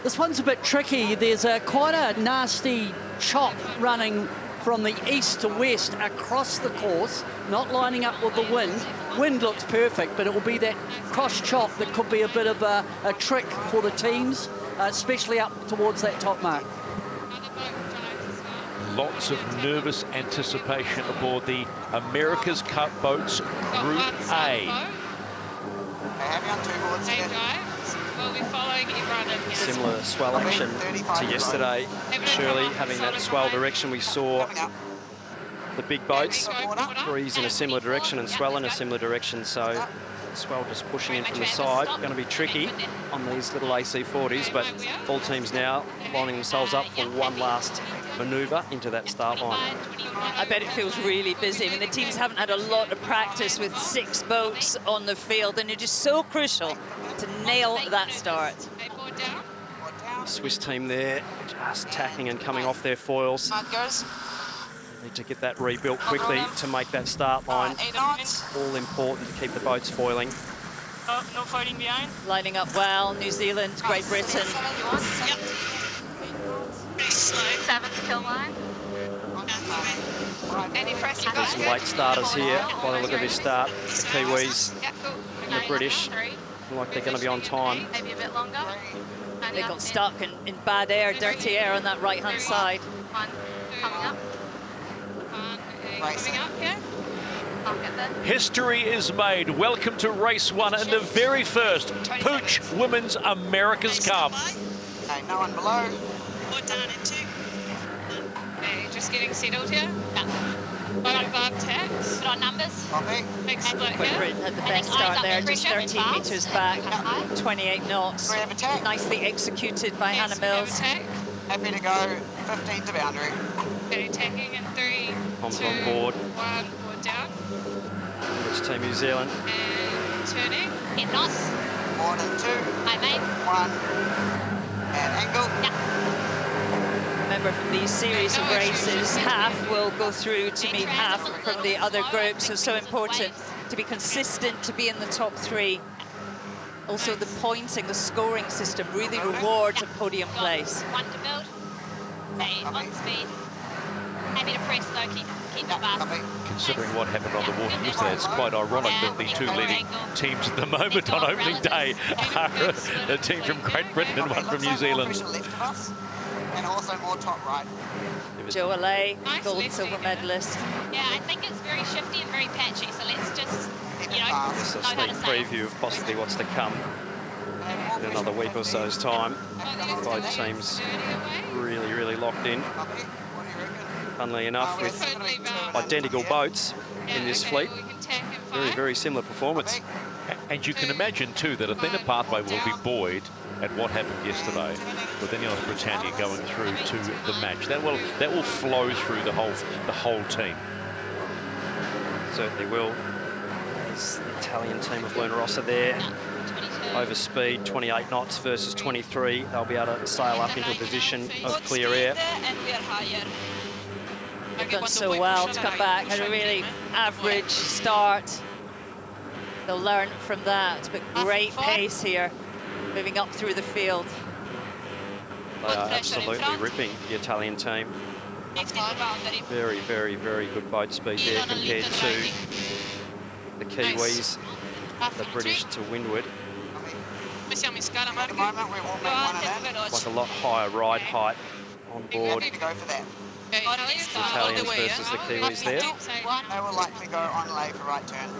This one's a bit tricky. There's quite a nasty chop running from the east to west across the course, not lining up with the wind. Wind looks perfect, but it will be that cross chop that could be a bit of a trick for the teams, especially up towards that top mark. Lots of nervous anticipation aboard the America's Cup boats Group A. We'll be following everyone in here. Similar swell action to yesterday. Shirley having that swell direction. We saw the big boats breeze in a similar direction and swell in a similar direction. So swell just pushing in from the side. Going to be tricky on these little AC40s, but all teams now lining themselves up for one last manoeuvre into that start line. I bet it feels really busy. I mean, the teams haven't had a lot of practice with 6 boats on the field, and it is so crucial to nail that start. Swiss team there just tacking and coming off their foils. Need to get that rebuilt quickly to make that start line. All important to keep the boats foiling. Oh, no foiling behind. Lining up well, New Zealand, Great Britain. Yep. Very slow. 7th kill line. Any pressure? There's some late starters here by the look of this start. The Kiwis and the British look like they're going to be on time. Maybe a bit longer. They got stuck in bad air, dirty air on that right-hand side. One coming up. Coming up, yeah. I'll get there. History is made. Welcome to race 1 and the very first Puig Women's America's Cup. Okay, no one below. Or down into. Okay, just getting settled here. Yeah. Above tax. Put on numbers. Copy. Big split Great here. Britain had the best start there, just 13 metres back, 28 knots. Ready of attack. Nicely executed by Hannah Mills. Happy to go 15 to boundary. Okay, attacking in 3, Tom's 2, on board. 1, board down. Emirates Team New Zealand. And turning. In knots. Board in 2. Hi, mate. 1. And angle. Remember, from these series of races, half will go through to meet half from the other group, so it's so important to be consistent, to be in the top 3. Also, the pointing, the scoring system really rewards a podium place. 1 to build. Okay, on speed. Happy to press though, keep it fast. Considering what happened on the water yesterday, it's quite ironic that the 2 leading teams at the moment on opening day are a team from Great Britain and one from New Zealand. And also more top right. Jo Allais, gold and silver medalist. Yeah, I think it's very shifty and very patchy, so let's just, you know, Just a know how sneak to say it. preview of possibly what's to come in another week or so's time. Both teams really, really locked in. Funnily enough, with identical boats in this fleet, very, very similar performance. And you can imagine too that Athena Pathway will be buoyed at what happened yesterday with Ineos Britannia going through to the match. That will flow through the whole team. Certainly will. There's the Italian team of Luna Rossa there. Over speed, 28 knots versus 23. They'll be able to sail up into a position of clear air. They've done so well to come back, had a really average start. They'll learn from that, but great pace here, moving up through the field. They are absolutely ripping, the Italian team. Very, very, very good boat speed there compared to the Kiwis, the British to windward. At the moment, we will make one of them. Like a lot higher ride height on board. Happy to go for that. The Italians versus the Kiwis there. They will likely go on lay for right turn.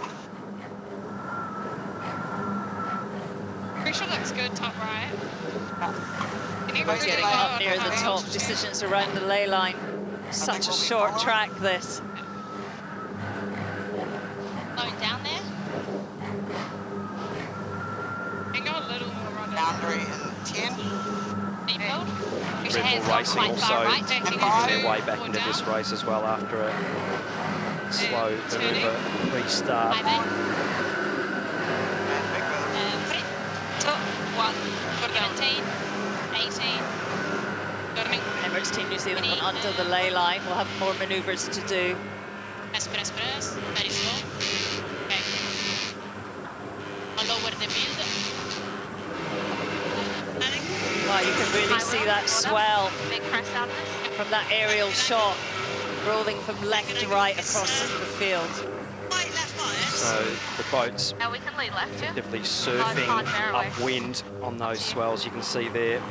Pressure looks good, top right. We're getting up near the top, decisions around the ley line. Such a short track, this. Low down there. And go a little more on Boundary in 10. deep build. Red Bull Racing also their way back into this race as well after a slow manoeuvre restart. Top 1, 17, 18. Emirates Team New Zealand went under the ley line. We'll have more manoeuvres to do. Express, very slow. Okay. I'll lower the build. you can really see that swell from that aerial shot, rolling from left to right across the field. So the boats Now we can lead left, yeah? effectively surfing upwind on those swells. You can see there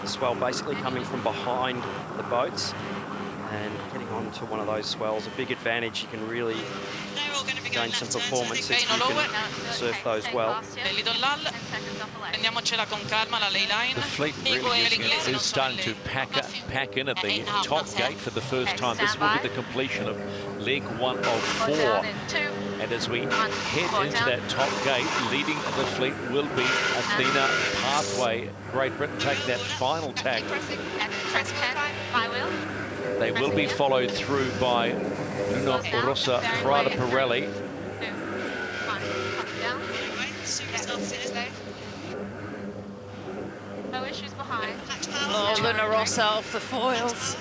the swell basically coming from behind the boats and getting onto one of those swells. A big advantage. You can really gain some performance if you can surf those well. Prendiamocela con calma la ley line. The fleet really is starting to pack in at the top gate for the first time. This will be the completion of leg 1 of 4. And as we head into that top gate, leading the fleet will be Athena Pathway. Great Britain taking that final tag. They will be followed through by Luna Rossa Prada Pirelli. No issues behind. Oh, Luna Rossa off the foils.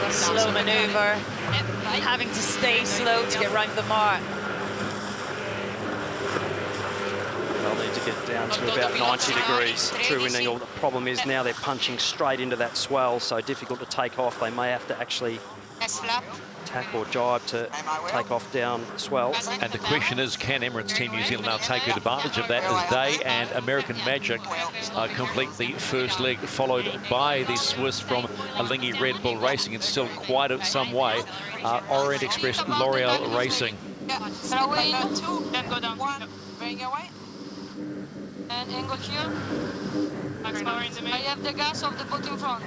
Slow manoeuvre, having to stay slow to get round the mark. They'll need to get down to about 90 degrees. True winding. The problem is now they're punching straight into that swell, so difficult to take off. They may have to actually tack or jibe to take off down the swell. And the question is, can Emirates Team New Zealand now take advantage of that as they and American Magic complete the first leg, followed by the Swiss from Alingi Red Bull Racing. It's still quite some way. Orient Express L'Oreal Racing. Throw in 2, then go down. Bring away. And angle here. Max power in the middle. I have the gas of the boat in front.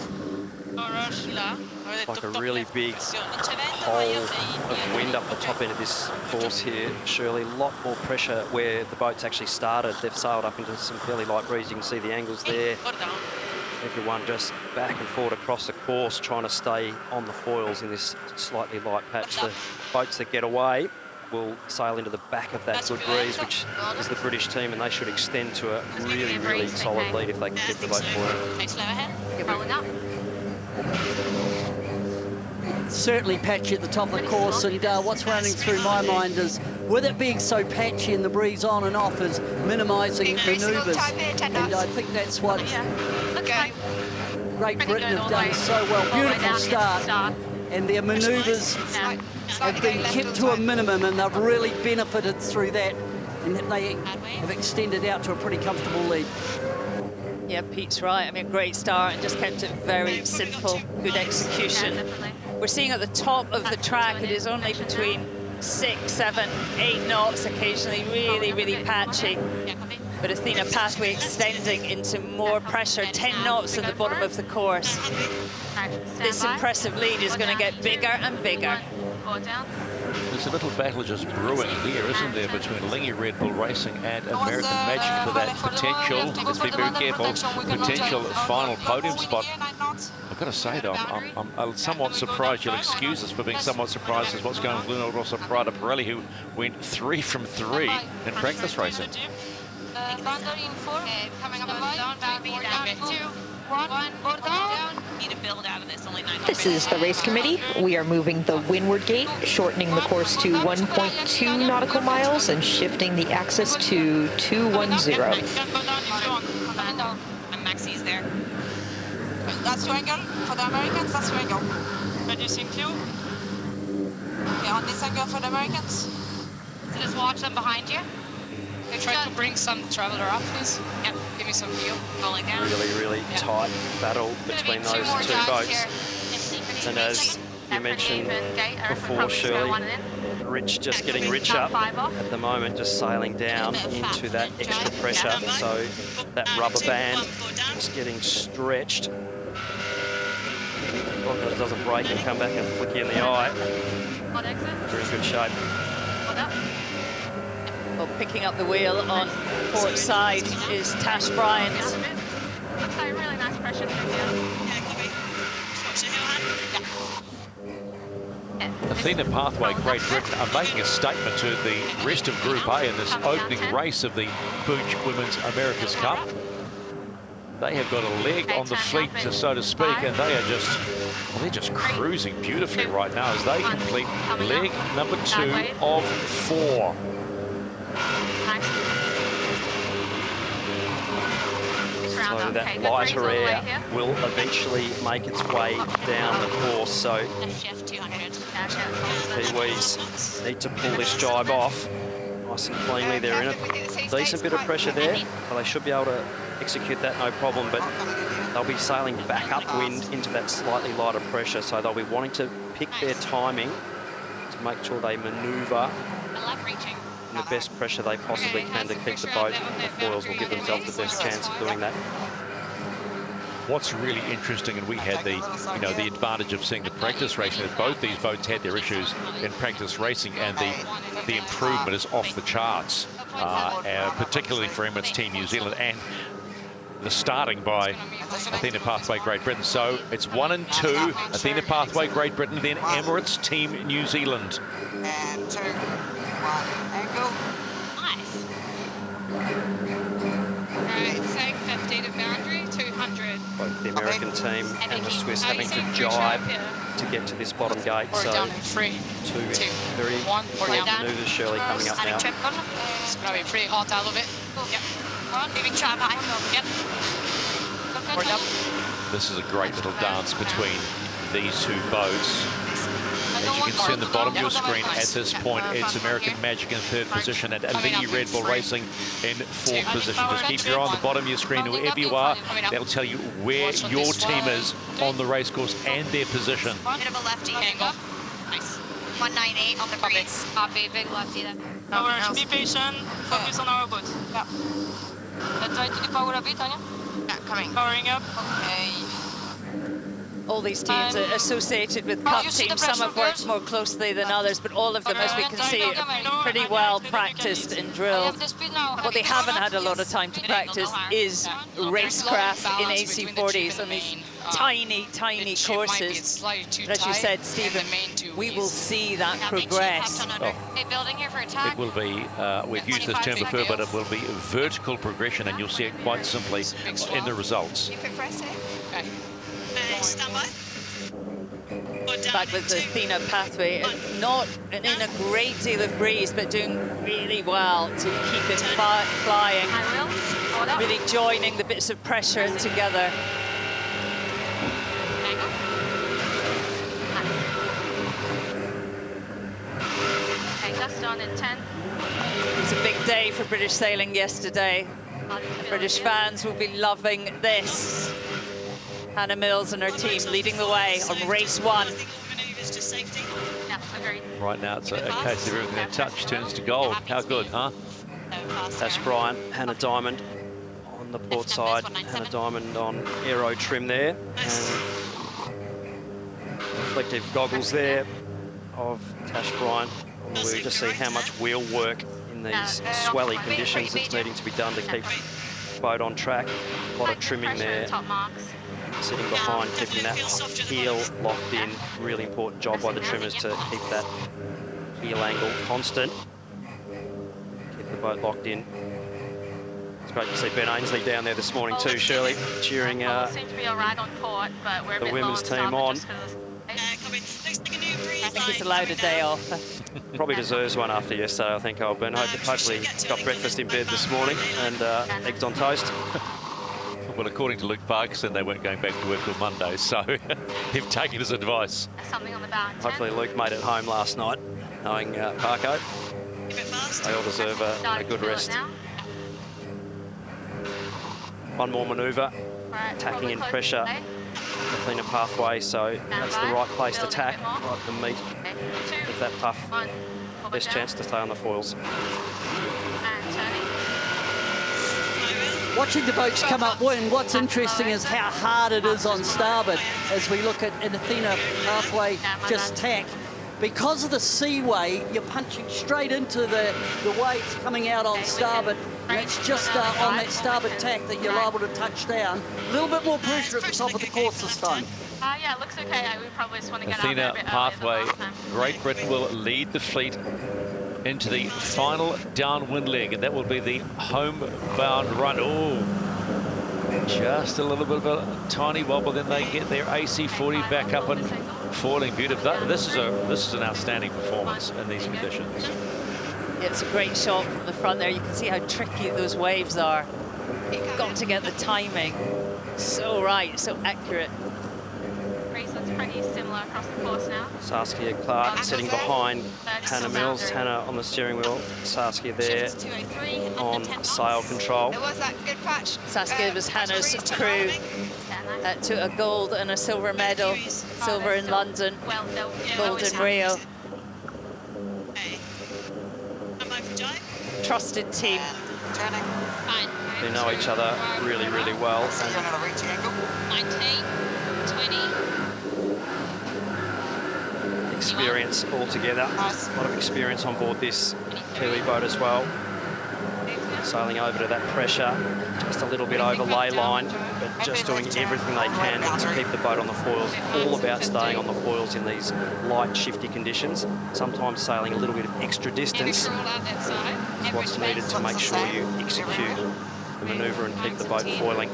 It's like a really big hole of wind up the top end of this course here. Shirley, a lot more pressure where the boats actually started. They've sailed up into some fairly light breeze. You can see the angles there. Everyone just back and forward across the course trying to stay on the foils in this slightly light patch. The boats that get away will sail into the back of that good breeze, which is the British team, and they should extend to a really, really solid lead if they can keep the boat forward. Rolling up. Certainly patchy at the top of the course, and what's running through my mind is, with it being so patchy and the breeze on and off, is manoeuvring manoeuvres. And I think that's what Great Britain have done so well. Beautiful start, and their manoeuvres have been kept to a minimum, and they've really benefited through that, and they have extended out to a pretty comfortable lead. Yeah, Pete's right. I mean, great start and just kept it very simple, good execution. We're seeing at the top of the track, it is only between 6, 7, 8 knots, occasionally really, really patchy. But Athena Pathway extending into more pressure, 10 knots at the bottom of the course. This impressive lead is going to get bigger and bigger. There's a little battle just brewing here, isn't there, between Alingi Red Bull Racing and American Magic for that potential, let's be very careful, potential final podium spot. I've got to say, though, I'm somewhat surprised. You'll excuse us for being somewhat surprised as what's going on with Luna Rossa Prada Pirelli, who went 3 from 3 in practice racing. Coming up down, 2, 1, board down. Need to build out of this, only 9. This is the race committee. We are moving the windward gate, shortening the course to 1.2 nautical miles and shifting the axis to 210. And Maxi's there. That's your angle. For the Americans, that's your angle. Reducing Q. Okay, on this angle for the Americans. So just watch them behind you. They try to bring some traveler up, please. Yep. Give me some view. Rolling down. Really tight battle between those two boats. And as you mentioned before, Shirley, Rich just getting Rich up at the moment, just sailing down into that extra pressure. So that rubber band just getting stretched. It doesn't break and come back and flick you in the eye. We're in good shape. Well, picking up the wheel on port side is Tash Bryant. Looks like really nice pressure through here. Athena Pathway, Great Britain, are making a statement to the rest of Group A in this opening race of the Puig Women's America's Cup. They have got a leg on the fleet, so to speak, and they are just, well, they're just cruising beautifully right now as they complete leg number 2 of 4. So that lighter air will eventually make its way down the course. So Kiwis need to pull this jibe off nice and cleanly. They're in a decent bit of pressure there, but they should be able to execute that no problem. But they'll be sailing back upwind into that slightly lighter pressure, so they'll be wanting to pick their timing to make sure they manoeuvre in the best pressure they possibly can to keep the boat and the foils will give themselves the best chance of doing that. What's really interesting, and we had the, the advantage of seeing the practice racing, that both these boats had their issues in practice racing, and the improvement is off the charts, particularly for Emirates Team New Zealand, and the starting by Athena Pathway Great Britain. So it's 1 and 2, Athena Pathway Great Britain, then Emirates Team New Zealand. And 2, 1, angle. Nice. Right, saying 50 to boundary, 200. Both the American team and the Swiss having to jibe to get to this bottom gate. So down in 3, two 2, very 1, important manoeuvres surely coming up now. It's going to be pretty hot out of it. Yep. Moving try behind. Yep. Forward up. This is a great little dance between these two boats. As you can see on the bottom of your screen, at this point, it's American Magic in 3rd position and Lingy Red Bull Racing in 4th position. Just keep your eye on the bottom of your screen, wherever you are. That'll tell you where your team is on the racecourse and their position. Bit of a lefty angle. Nice. 198 on the breeze. Copy, big lefty then. Power, be patient. Focus on our boat. Yeah. Let's try to power a bit, Tanya. Yeah, coming. Powering up. Okay. All these teams are associated with cup teams. Some have worked more closely than others, but all of them, as we can see, are pretty well practiced and drilled. What they haven't had a lot of time to practice is racecraft in AC40s on these tiny, tiny courses. But as you said, Stephen, we will see that progress. It will be, we've used this term before, but it will be vertical progression, and you'll see it quite simply in the results. Stand by. Back with the Athena Pathway, not in a great deal of breeze, but doing really well to keep it flying, really joining the bits of pressure together. Okay, just on in 10. It was a big day for British sailing yesterday. British fans will be loving this. Hannah Mills and her team leading the way on race 1. Yeah, agreed. Right now, it's a case of everything in touch turns to gold. How good, huh? Ash Bryant, Hannah Diamond on the port side, Hannah Diamond on aero trim there, and reflective goggles there of Tash Bryant. We just see how much wheel work in these swelly conditions that's needing to be done to keep the boat on track. A lot of trimming there. Sitting behind, keeping that heel locked in. Really important job by the trimmers to keep that heel angle constant. Keep the boat locked in. It's great to see Ben Ainsley down there this morning too, Shirley, cheering the women's team on. I think he's allowed a day off. Probably deserves one after yesterday, I think, Ben. Hopefully got breakfast in bed this morning and eggs on toast. Well, according to Luke Parkinson, they weren't going back to work till Monday, so they've taken his advice. Hopefully Luke made it home last night, knowing Parko. They all deserve a good rest. One more manoeuvre, attacking in pressure, Athena Pathway, so that's the right place to tack, right to meet with that puff. Best chance to stay on the foils. Watching the boats come upwind, what's interesting is how hard it is on starboard as we look at an Athena Pathway just tack. Because of the seaway, you're punching straight into the waves coming out on starboard, and it's just on that starboard tack that you're able to touch down. A little bit more pressure at the top of the course this time. Yeah, it looks okay. We probably just want to get Athena out there a bit Pathway, earlier than last time. Great Britain will lead the fleet into the final downwind leg, and that will be the homebound run. Oh, just a little bit of a tiny wobble, then they get their AC40 back up and falling beautifully. This is an outstanding performance in these conditions. It's a great shot from the front there. You can see how tricky those waves are. got to get the timing so right, so accurate. It's pretty similar across the course now. Saskia Clark sitting behind Hannah Mills. Hannah on the steering wheel. Saskia there on sail control. It was that good patch. Saskia was Hannah's crew to a gold and a silver medal. Silver in London, gold in Rio. Trusted team. Turning. Fine. They know each other really, really well. 19, 20. Experience altogether. A lot of experience on board this Kiwi boat as well. Sailing over to that pressure, just a little bit over ley line, but just doing everything they can to keep the boat on the foils. All about staying on the foils in these light, shifty conditions. Sometimes sailing a little bit of extra distance is what's needed to make sure you execute the manoeuvre and keep the boat foiling.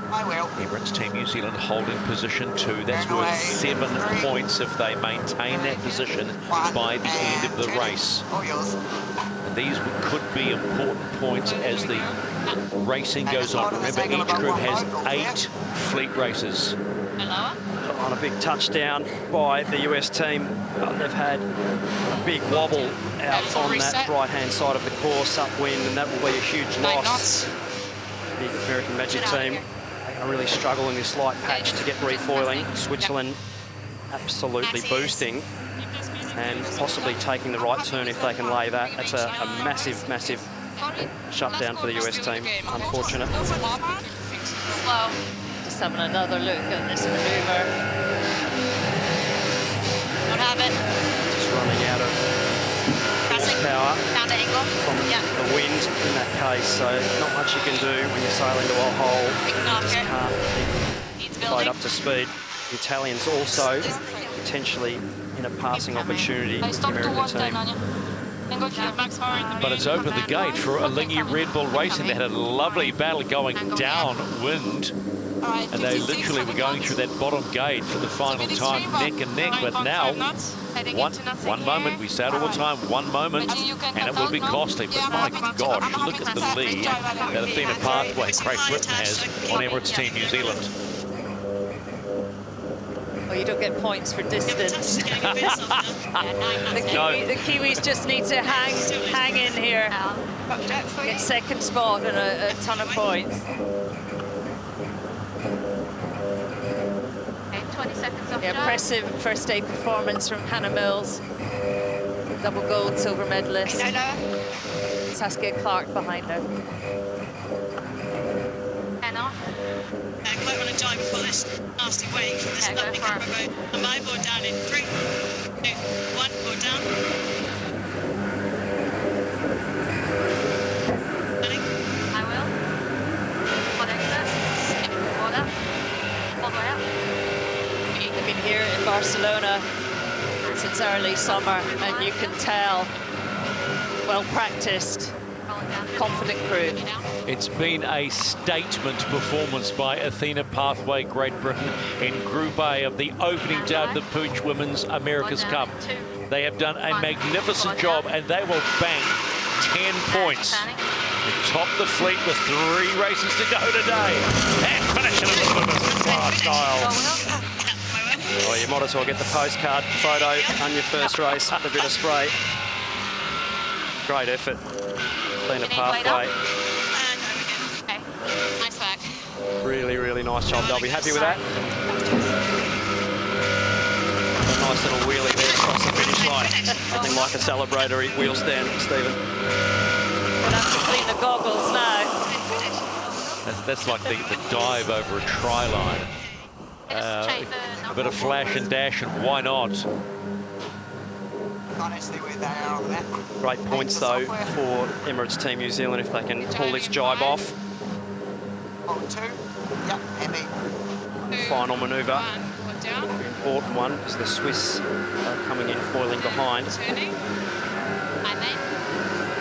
I will. Emirates Team New Zealand holding position 2. That's worth 7 points if they maintain that position by the end of the race. All yours. And these could be important points as the racing goes on. Remember, each group has 8 fleet races. On a big touchdown by the US team. They've had a big wobble out on that right-hand side of the course upwind, and that will be a huge loss. The American Magic team are going to really struggle in this light patch to get refoiling. Switzerland absolutely boosting and possibly taking the right turn if they can lay that. That's a massive, massive shutdown for the US team. Unfortunate. Just having another look at this manoeuvre. Don't have it. Just running out of power Down to angle. from the wind in that case, so not much you can do when you sail into a hole. You just can't keep the boat up to speed. The Italians also potentially in a passing opportunity with the American team. But it's opened the gate for Lingy Red Bull Racing. They had a lovely battle going downwind, and they literally were going through that bottom gate for the final time, neck and neck. But now, one moment, we say it all the time, one moment, and it will be costly. But my gosh, look at the lead that Athena Pathway Great Britain has on Emirates Team New Zealand. Well, you don't get points for distance. the Kiwis just need to hang in here. Get second spot and a ton of points. Okay, 20 seconds off. Yeah, impressive first day performance from Hannah Mills. Double gold, silver medalist. Saskia Clark behind her. Hannah. I quite want to dive before this nasty wake from this lovely camera boat. On my board down in 3, 2, 1, board down. Running. I will. One exit. Skip order. All the way up. They've been here in Barcelona since early summer, and you can tell, well practiced, confident crew. It's been a statement performance by Athena Pathway Great Britain in Group A of the opening day of the Puig Women's America's Cup. They have done a magnificent job, and they will bank 10 points. They top the fleet with 3 races to go today. And finish it a little bit of style. Well, you might as well get the postcard photo on your first race with a bit of spray. Great effort. Athena Pathway. Okay, nice work. Really, really nice job. They'll be happy with that. A nice little wheelie there across the finish line. Nothing like a celebratory wheel stand, Stephen. We'll have to clean the goggles now. That's like the dive over a try line. A bit of flash and dash, and why not? Great points, though, for Emirates Team New Zealand if they can pull this jibe off. Final manoeuvre, important one, as the Swiss are coming in foiling behind.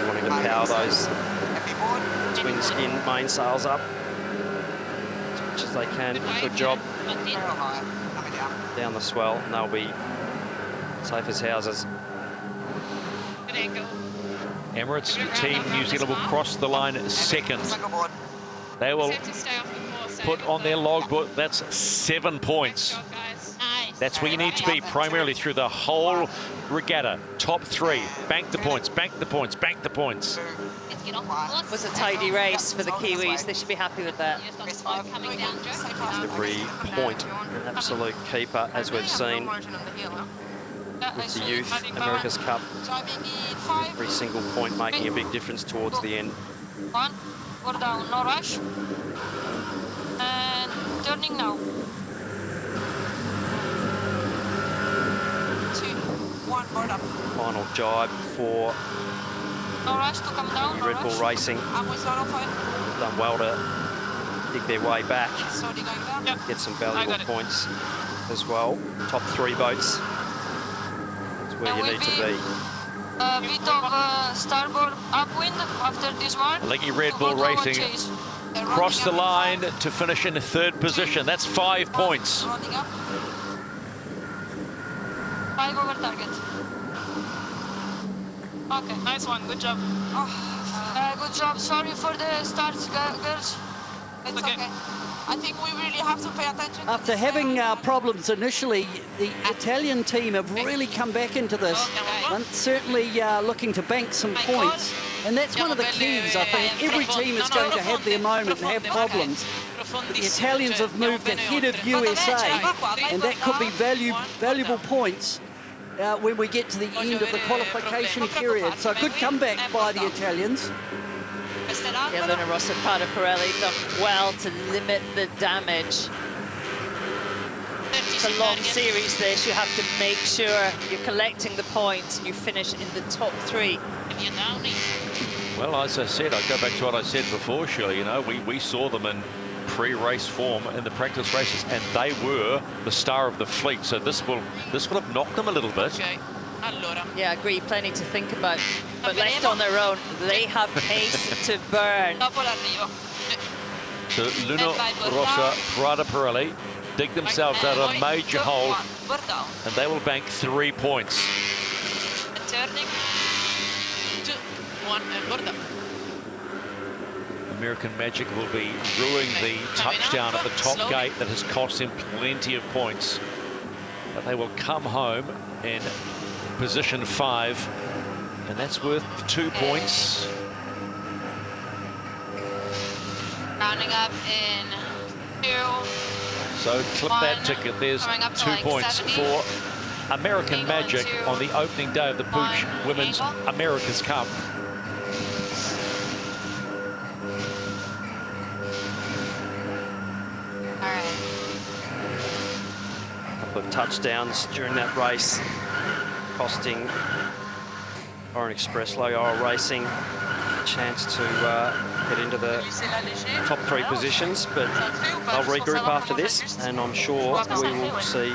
Wanting to power those twin skin mainsails up as much as they can. Good job. Down the swell, and they'll be safe as houses. Emirates Team New Zealand will cross the line second. They will Have to stay off the course, put eh? on their logbook, that's 7 points. Good job, guys. That's where you need to be primarily through the whole regatta. Top 3, bank the points, bank the points, bank the points. Let's get off the course. It was a tidy race for the Kiwis. They should be happy with that. Just on smoke coming down, Joe. Every point an absolute keeper, as we've seen with the Youth America's Cup. Every single point making a big difference towards the end. 1, go down, no rush. And turning now. 2, 1, board up. Final jibe for No rush to come down, no Red Bull rush. Racing. I'm with zone fire. Done well to dig their way back, Sorry, going down. get some valuable points as well. Top 3 boats. That's where you need to be. A bit of starboard upwind after this one. Leggy Red Bull Go and Racing chase. They're cross the running line to finish in 3rd position. That's 5 points. up. Running up. 5 over target. Okay, nice one. Good job. Good job. Sorry for the starts, girls. It's okay. I think we really have to pay attention. After having problems initially, the Italian team have really come back into this and certainly looking to bank some points. And that's one of the keys, I think. Every team is going to have their moment and have problems. But the Italians have moved ahead of USA, and that could be valuable points when we get to the end of the qualification period. So a good comeback by the Italians. Yeah, Luna Rossa and Paolo Pirelli done well to limit the damage. It's a long series this. You have to make sure you're collecting the points and you finish in the top 3. Well, as I said, I go back to what I said before, Shirley. You know, we saw them in pre-race form in the practice races, and they were the star of the fleet. So this will have knocked them a little bit. Yeah, I agree. Plenty to think about. But left on their own, they have pace to burn. So Luna Rossa, Prada Pirelli dig themselves out of a major hole, and they will bank 3 points. Turning. 2, 1, and board up. American Magic will be ruining the touchdown at the top gate that has cost him plenty of points. But they will come home in position 5, and that's worth 2 points. Rounding up in 2. So clip that ticket. There's 2 points for American Magic on the opening day of the Puig Women's America's Cup. All right. A couple of touchdowns during that race, costing Orient Express Low Oil Racing a chance to get into the top 3 positions, but they'll regroup after this, and I'm sure we will see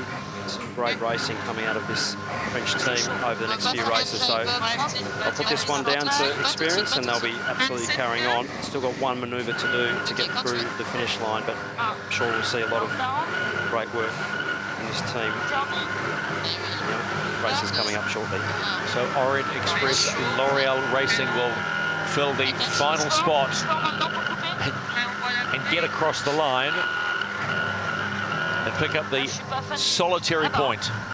some great racing coming out of this French team over the next few races. So I'll put this one down to experience, and they'll be absolutely carrying on. Still got one manoeuvre to do to get through the finish line, but I'm sure we'll see a lot of great work in this team. Races coming up shortly. So Orient Express L'Oreal Racing will fill the final spot and get across the line and pick up the solitary point.